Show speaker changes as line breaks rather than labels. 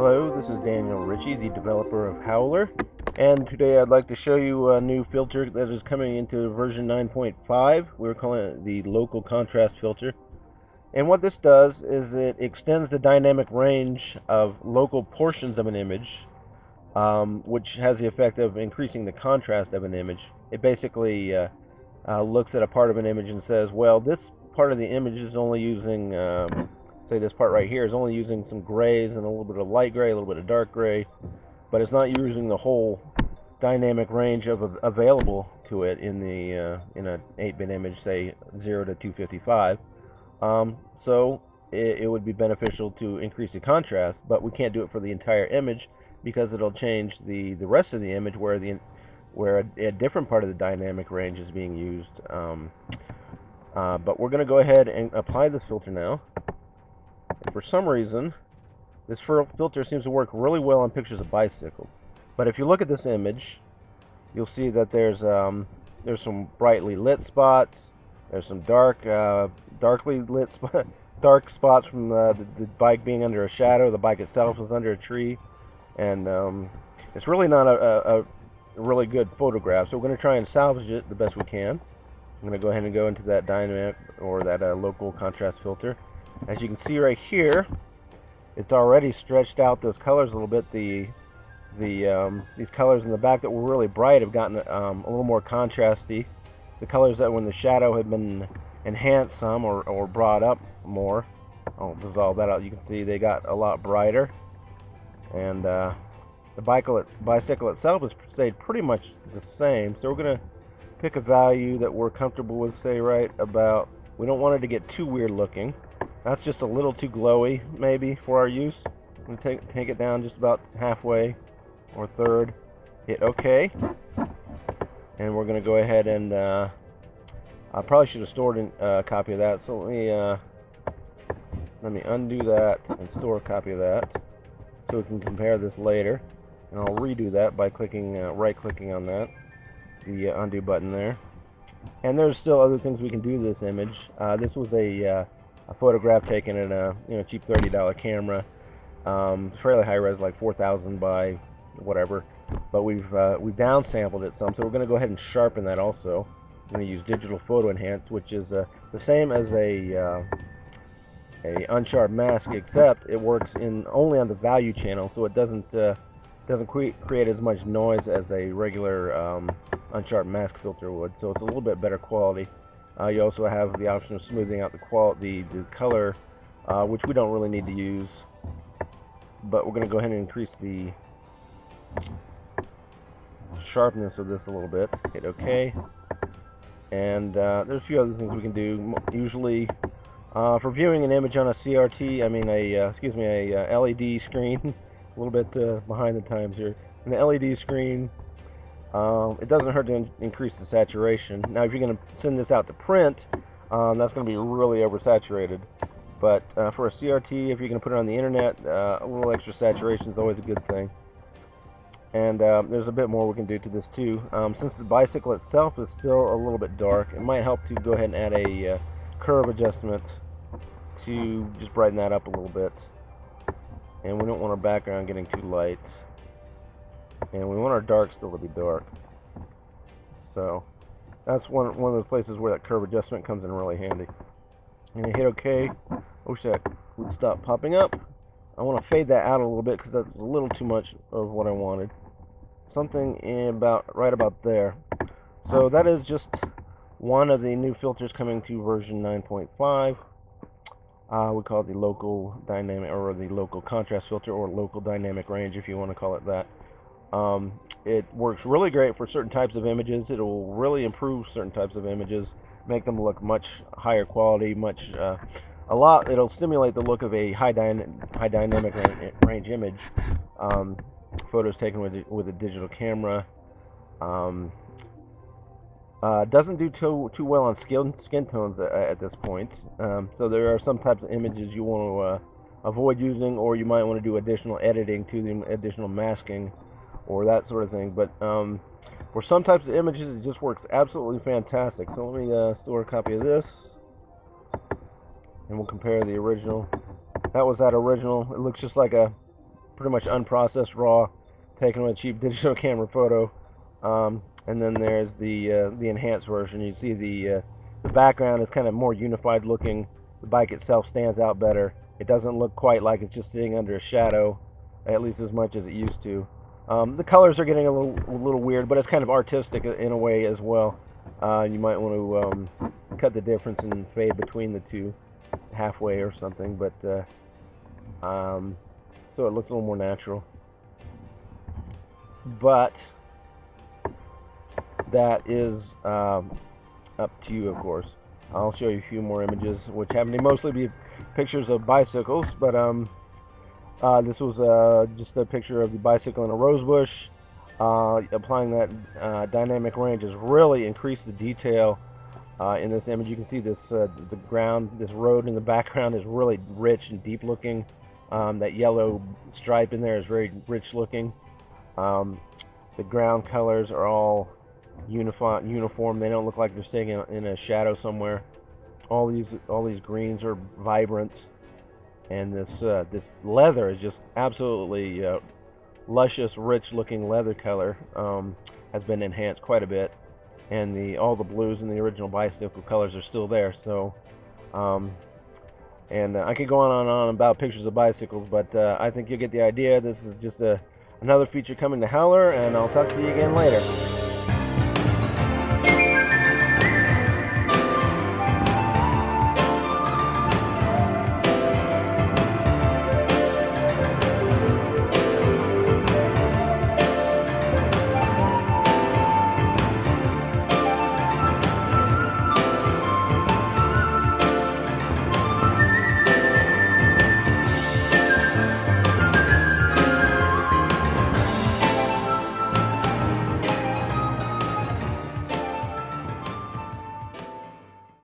Hello, this is Daniel Ritchie, the developer of Howler, and today I'd like to show you a new filter that is coming into version 9.5. We're calling it the local contrast filter. And what this does is it extends the dynamic range of local portions of an image, which has the effect of increasing the contrast of an image. It basically looks at a part of an image and says, well, this part of the image is only using say this part right here is only using some grays and a little bit of light gray, a little bit of dark gray, but it's not using the whole dynamic range of available to it in the in an 8-bit image, say 0 to 255. So it would be beneficial to increase the contrast, but we can't do it for the entire image because it'll change the rest of the image where a different part of the dynamic range is being used. But we're going to go ahead and apply this filter now. And for some reason, this filter seems to work really well on pictures of bicycles. But if you look at this image, you'll see that there's some brightly lit spots. There's some darkly lit dark spots from the bike being under a shadow. The bike itself is under a tree, and it's really not a really good photograph. So we're going to try and salvage it the best we can. I'm going to go ahead and go into that dynamic or that local contrast filter. As you can see right here, it's already stretched out those colors a little bit. These colors in the back that were really bright have gotten a little more contrasty. The colors that when the shadow had been enhanced some or brought up more, I'll dissolve that out. You can see they got a lot brighter, and the bicycle itself has stayed pretty much the same. So we're going to pick a value that we're comfortable with, say right about, we don't want it to get too weird looking. That's just a little too glowy, maybe, for our use. I'm going to take it down just about halfway or third. Hit OK. And we're going to go ahead and I probably should have stored a copy of that. So let me undo that and store a copy of that so we can compare this later. And I'll redo that by clicking right-clicking on that, the undo button there. And there's still other things we can do to this image. This was a photograph taken in a cheap $30 camera, fairly high res, like 4,000 by whatever. But we've downsampled it some, so we're going to go ahead and sharpen that also. I'm going to use digital photo enhance, which is the same as a unsharp mask, except it works only on the value channel, so it doesn't create as much noise as a regular unsharp mask filter would. So it's a little bit better quality. You also have the option of smoothing out the color, which we don't really need to use. But we're going to go ahead and increase the sharpness of this a little bit. Hit OK. And there's a few other things we can do. Usually, for viewing an image on a CRT, a LED screen, a little bit behind the times here. In the LED screen, it doesn't hurt to increase the saturation. Now, if you're going to send this out to print, that's going to be really oversaturated. But for a CRT, if you're going to put it on the internet, a little extra saturation is always a good thing. And there's a bit more we can do to this too. Since the bicycle itself is still a little bit dark, it might help to go ahead and add a curve adjustment to just brighten that up a little bit. And we don't want our background getting too light. And we want our dark still to be dark. So that's one of those places where that curve adjustment comes in really handy. And you hit OK. I wish that would stop popping up. I want to fade that out a little bit because that's a little too much of what I wanted. Something right about there. So that is just one of the new filters coming to version 9.5. We call it the local dynamic, or the local contrast filter, or local dynamic range if you want to call it that. It works really great for certain types of images. It will really improve certain types of images, make them look much higher quality, it'll simulate the look of a high dynamic range image. Photos taken with a digital camera. Doesn't do too well on skin tones at this point. So there are some types of images you want to avoid using, or you might want to do additional editing to them, additional masking, or that sort of thing. But for some types of images, it just works absolutely fantastic. So let me store a copy of this, and we'll compare the original. That was that original. It looks just like a pretty much unprocessed raw, taken with a cheap digital camera photo. And then there's the enhanced version. You see the background is kind of more unified looking. The bike itself stands out better. It doesn't look quite like it's just sitting under a shadow, at least as much as it used to. The colors are getting a little weird, but it's kind of artistic in a way as well. You might want to cut the difference and fade between the two halfway or something, but so it looks a little more natural. But that is up to you, of course. I'll show you a few more images, which happen to mostly be pictures of bicycles, but this was just a picture of the bicycle in a rose bush. Applying that dynamic range has really increased the detail in this image. You can see this the ground, this road in the background is really rich and deep looking. That yellow stripe in there is very rich looking. The ground colors are all uniform. They don't look like they're sitting in a shadow somewhere. All these greens are vibrant, and this leather is just absolutely luscious, rich-looking leather color. Has been enhanced quite a bit, and all the blues in the original bicycle colors are still there. So, I could go on and on about pictures of bicycles, but I think you'll get the idea. This is just another feature coming to Howler, and I'll talk to you again later.